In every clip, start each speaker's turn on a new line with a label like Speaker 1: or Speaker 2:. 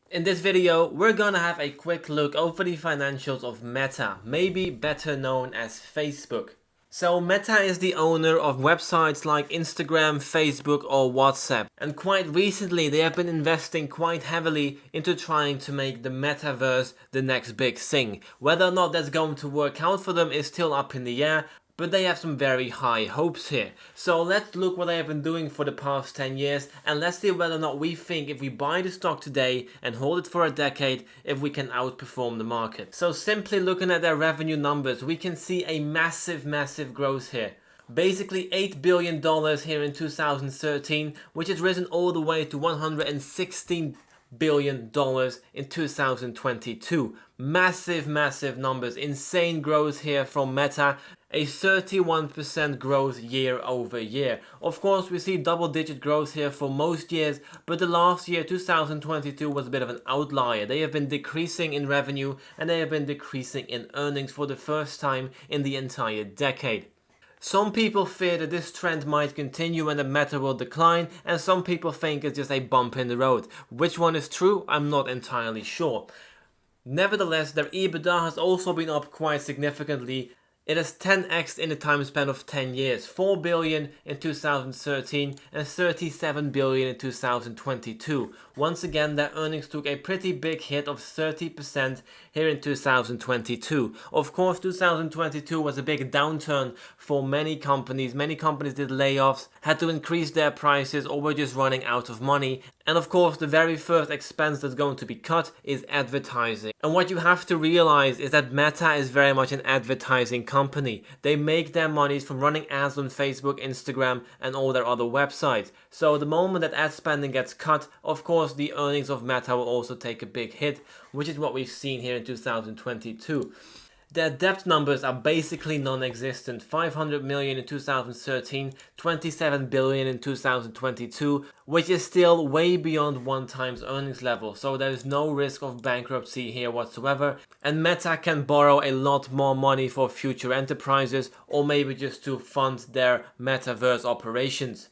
Speaker 1: In this video, we're gonna have a quick look over the financials of Meta, maybe better known as Facebook. So Meta is the owner of websites like Instagram, Facebook or WhatsApp, and quite recently they have been investing quite heavily into trying to make the Metaverse the next big thing. Whether or not that's going to work out for them is still up in the air, but they have some very high hopes here. So let's look what they have been doing for the past 10 years and let's see whether or not we think if we buy the stock today and hold it for a decade, if we can outperform the market. So simply looking at their revenue numbers, we can see a massive growth here. Basically $8 billion here in 2013, which has risen all the way to $116 billion in 2022. Massive numbers, insane growth here from Meta. A 31% growth year over year. Of course, we see double-digit growth here for most years, but the last year, 2022, was a bit of an outlier. They have been decreasing in revenue and they have been decreasing in earnings for the first time in the entire decade. Some people fear that this trend might continue and the Meta will decline, and some people think it's just a bump in the road. Which one is true? I'm not entirely sure. Nevertheless, their EBITDA has also been up quite significantly. It has 10x in the time span of 10 years, 4 billion in 2013 and 37 billion in 2022. Once again, their earnings took a pretty big hit of 30% here in 2022. Of course, 2022 was a big downturn for many companies. Many companies did layoffs, had to increase their prices or were just running out of money. And of course, the very first expense that's going to be cut is advertising. And what you have to realize is that Meta is very much an advertising company. They make their monies from running ads on Facebook, Instagram, and all their other websites. So the moment that ad spending gets cut, of course, the earnings of Meta will also take a big hit, which is what we've seen here in 2022. Their debt numbers are basically non-existent. 500 million in 2013, 27 billion in 2022, which is still way beyond 1 times earnings level. So there is no risk of bankruptcy here whatsoever. And Meta can borrow a lot more money for future enterprises or maybe just to fund their metaverse operations.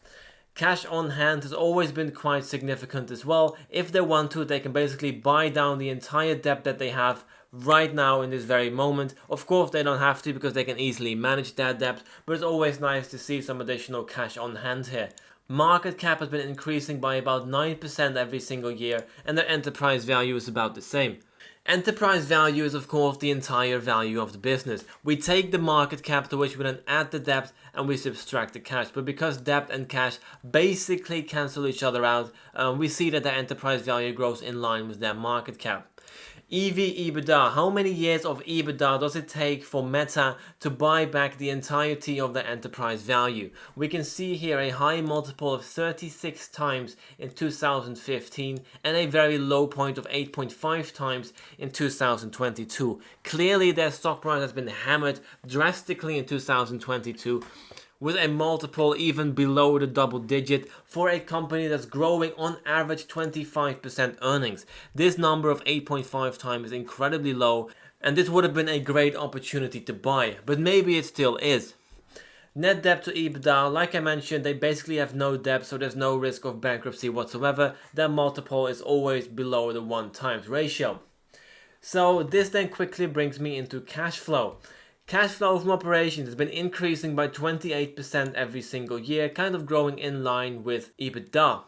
Speaker 1: Cash on hand has always been quite significant as well. If they want to, they can basically buy down the entire debt that they have right now in this very moment. Of course, they don't have to because they can easily manage that debt, but it's always nice to see some additional cash on hand here. Market cap has been increasing by about 9% every single year, and their enterprise value is about the same. Enterprise value is of course the entire value of the business. We take the market cap to which we then add the debt and we subtract the cash. But because debt and cash basically cancel each other out, we see that the enterprise value grows in line with their market cap. EV/EBITDA, how many years of EBITDA does it take for Meta to buy back the entirety of the enterprise value? We can see here a high multiple of 36 times in 2015 and a very low point of 8.5 times in 2022. Clearly their stock price has been hammered drastically in 2022, with a multiple even below the double digit for a company that's growing on average 25% earnings. This number of 8.5 times is incredibly low, and this would have been a great opportunity to buy, but maybe it still is. Net debt to EBITDA, like I mentioned, they basically have no debt, so there's no risk of bankruptcy whatsoever. Their multiple is always below the 1 times ratio. So this then quickly brings me into cash flow. Cash flow from operations has been increasing by 28% every single year, kind of growing in line with EBITDA.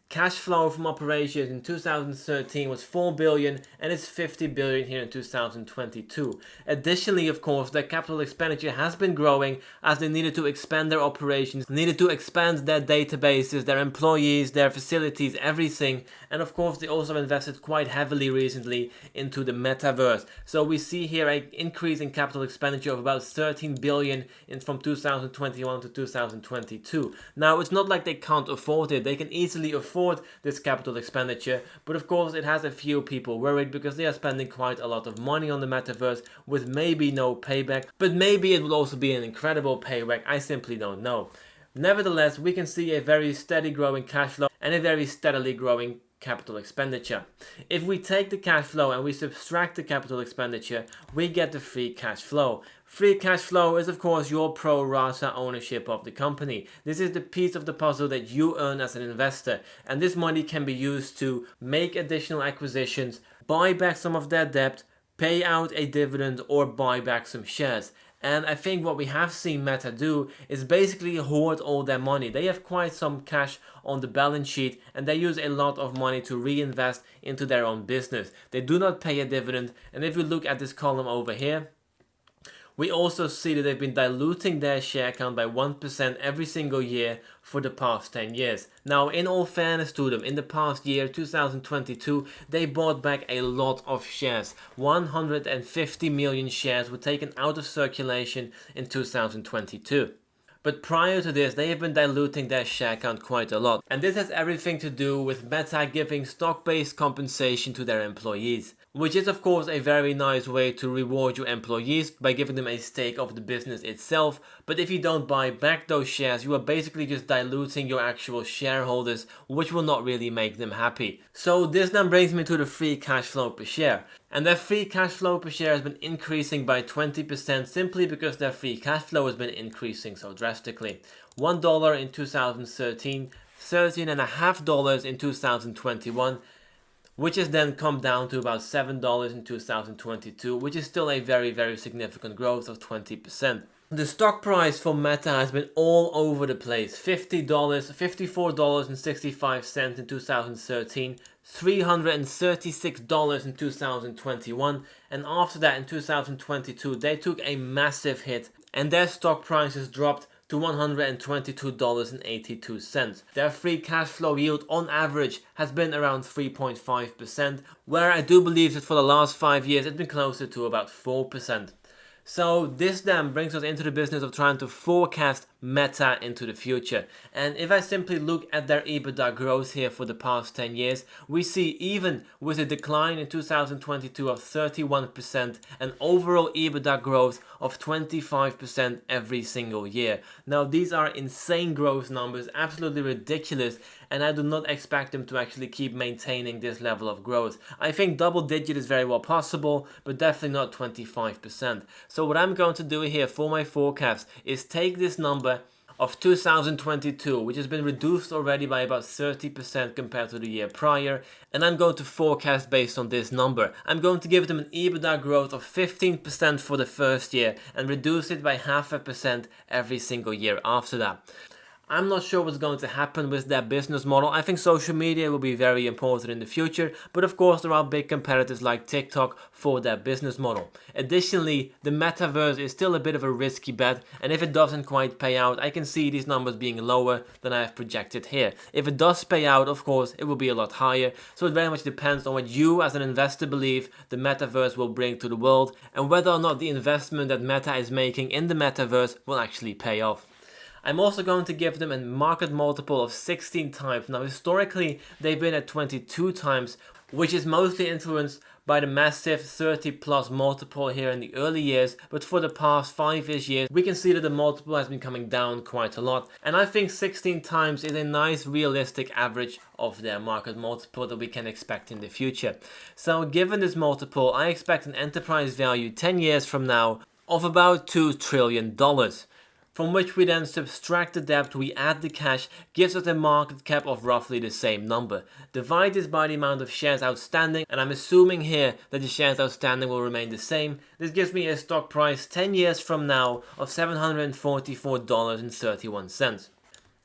Speaker 1: Cash flow from operations in 2013 was 4 billion and it's 50 billion here in 2022. Additionally, of course, their capital expenditure has been growing as they needed to expand their operations, needed to expand their databases, their employees, their facilities, everything. And of course, they also invested quite heavily recently into the Metaverse. So we see here an increase in capital expenditure of about 13 billion from 2021 to 2022. Now, it's not like they can't afford it. They can easily afford this capital expenditure, but of course it has a few people worried because they are spending quite a lot of money on the Metaverse with maybe no payback, but maybe it will also be an incredible payback. I simply don't know. Nevertheless, we can see a very steady growing cash flow and a very steadily growing capital expenditure. If we take the cash flow and we subtract the capital expenditure, we get the free cash flow. Free cash flow is of course your pro rata ownership of the company. This is the piece of the puzzle that you earn as an investor, and this money can be used to make additional acquisitions, buy back some of their debt, pay out a dividend, or buy back some shares. And I think what we have seen Meta do is basically hoard all their money. They have quite some cash on the balance sheet and they use a lot of money to reinvest into their own business. They do not pay a dividend, and if we look at this column over here, we also see that they've been diluting their share count by 1% every single year for the past 10 years. Now, in all fairness to them, in the past year, 2022, they bought back a lot of shares. 150 million shares were taken out of circulation in 2022. But prior to this, they have been diluting their share count quite a lot. And this has everything to do with Meta giving stock-based compensation to their employees, which is of course a very nice way to reward your employees by giving them a stake of the business itself. But if you don't buy back those shares, you are basically just diluting your actual shareholders, which will not really make them happy. So this then brings me to the free cash flow per share. And their free cash flow per share has been increasing by 20% simply because their free cash flow has been increasing so drastically. $1 in 2013, $13.50 in 2021, which has then come down to about $7 in 2022, which is still a very, very significant growth of 20%. The stock price for Meta has been all over the place. $50, $54.65 in 2013, $336 in 2021, and after that in 2022 they took a massive hit and their stock prices dropped to $122.82. Their free cash flow yield on average has been around 3.5%, where I do believe that for the last 5 years it's been closer to about 4%. So this then brings us into the business of trying to forecast Meta into the future. And if I simply look at their EBITDA growth here for the past 10 years, we see even with a decline in 2022 of 31%, an overall EBITDA growth of 25% every single year. Now these are insane growth numbers, absolutely ridiculous, and I do not expect them to actually keep maintaining this level of growth. I think double digit is very well possible, but definitely not 25%. So what I'm going to do here for my forecast is take this number of 2022, which has been reduced already by about 30% compared to the year prior, and I'm going to forecast based on this number. I'm going to give them an EBITDA growth of 15% for the first year and reduce it by 0.5% every single year after that. I'm not sure what's going to happen with their business model. I think social media will be very important in the future, but of course there are big competitors like TikTok for their business model. Additionally, the Metaverse is still a bit of a risky bet, and if it doesn't quite pay out, I can see these numbers being lower than I have projected here. If it does pay out, of course, it will be a lot higher, so it very much depends on what you as an investor believe the Metaverse will bring to the world, and whether or not the investment that Meta is making in the Metaverse will actually pay off. I'm also going to give them a market multiple of 16 times. Now historically they've been at 22 times, which is mostly influenced by the massive 30+ multiple here in the early years, but for the past 5-ish years we can see that the multiple has been coming down quite a lot, and I think 16 times is a nice realistic average of their market multiple that we can expect in the future. So given this multiple, I expect an enterprise value 10 years from now of about $2 trillion. From which we then subtract the debt, we add the cash, gives us a market cap of roughly the same number. Divide this by the amount of shares outstanding, and I'm assuming here that the shares outstanding will remain the same. This gives me a stock price 10 years from now of $744.31.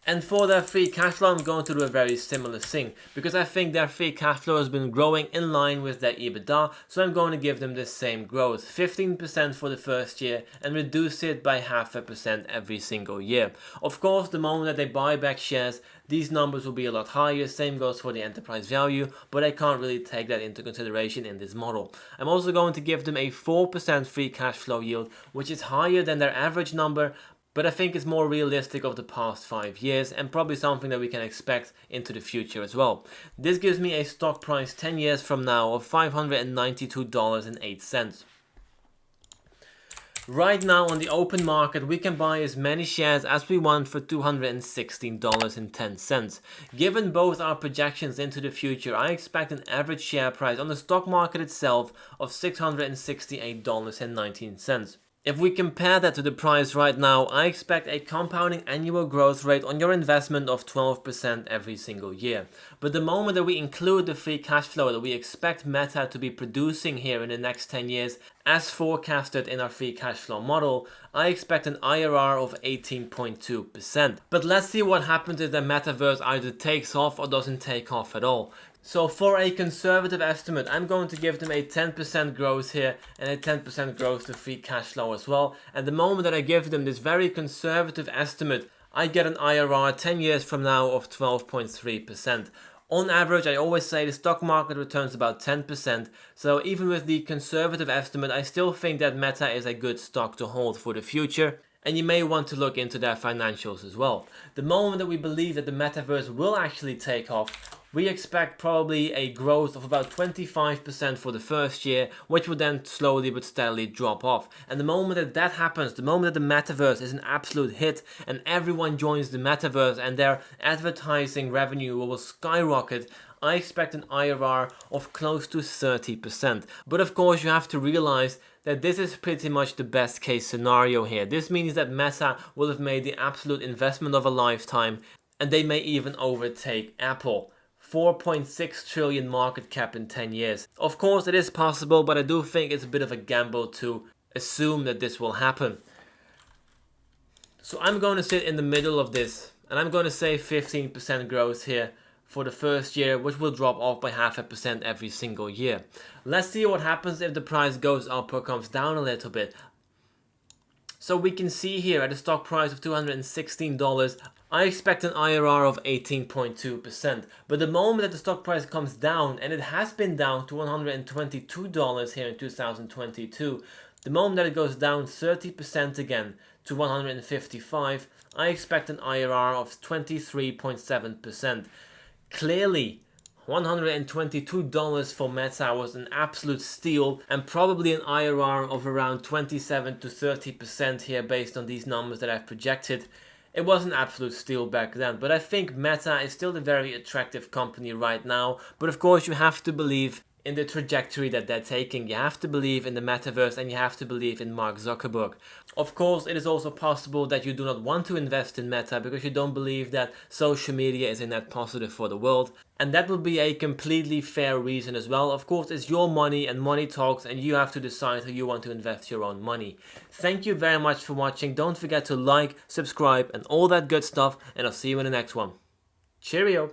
Speaker 1: And for their free cash flow, I'm going to do a very similar thing, because I think their free cash flow has been growing in line with their EBITDA, so I'm going to give them the same growth, 15% for the first year, and reduce it by 0.5% every single year. Of course, the moment that they buy back shares, these numbers will be a lot higher, same goes for the enterprise value, but I can't really take that into consideration in this model. I'm also going to give them a 4% free cash flow yield, which is higher than their average number, but I think it's more realistic of the past 5 years and probably something that we can expect into the future as well. This gives me a stock price 10 years from now of $592.08. Right now on the open market, we can buy as many shares as we want for $216.10. Given both our projections into the future, I expect an average share price on the stock market itself of $668.19. If we compare that to the price right now, I expect a compounding annual growth rate on your investment of 12% every single year. But the moment that we include the free cash flow that we expect Meta to be producing here in the next 10 years, as forecasted in our free cash flow model, I expect an IRR of 18.2%. But let's see what happens if the Metaverse either takes off or doesn't take off at all. So for a conservative estimate, I'm going to give them a 10% growth here and a 10% growth to free cash flow as well. And the moment that I give them this very conservative estimate, I get an IRR 10 years from now of 12.3%. On average, I always say the stock market returns about 10%. So even with the conservative estimate, I still think that Meta is a good stock to hold for the future. And you may want to look into their financials as well. The moment that we believe that the Metaverse will actually take off, we expect probably a growth of about 25% for the first year, which will then slowly but steadily drop off. And the moment that that happens, the moment that the Metaverse is an absolute hit and everyone joins the Metaverse and their advertising revenue will skyrocket, I expect an IRR of close to 30%. But of course you have to realize that this is pretty much the best case scenario here. This means that Meta will have made the absolute investment of a lifetime and they may even overtake Apple. 4.6 trillion market cap in 10 years. Of course it is possible, but I do think it's a bit of a gamble to assume that this will happen. So I'm going to sit in the middle of this and I'm going to say 15% growth here for the first year, which will drop off by 0.5% every single year. Let's see what happens if the price goes up or comes down a little bit. So we can see here at a stock price of $216, I expect an IRR of 18.2%. But the moment that the stock price comes down, and it has been down to $122 here in 2022, the moment that it goes down 30% again to 155, I expect an IRR of 23.7%. Clearly, $122 for Meta was an absolute steal and probably an IRR of around 27 to 30% here based on these numbers that I've projected. It was an absolute steal back then, but I think Meta is still a very attractive company right now. But of course you have to believe in the trajectory that they're taking. You have to believe in the Metaverse and you have to believe in Mark Zuckerberg. Of course, it is also possible that you do not want to invest in Meta because you don't believe that social media is a net positive for the world. And that would be a completely fair reason as well. Of course, it's your money and money talks and you have to decide how you want to invest your own money. Thank you very much for watching. Don't forget to like, subscribe and all that good stuff, and I'll see you in the next one. Cheerio!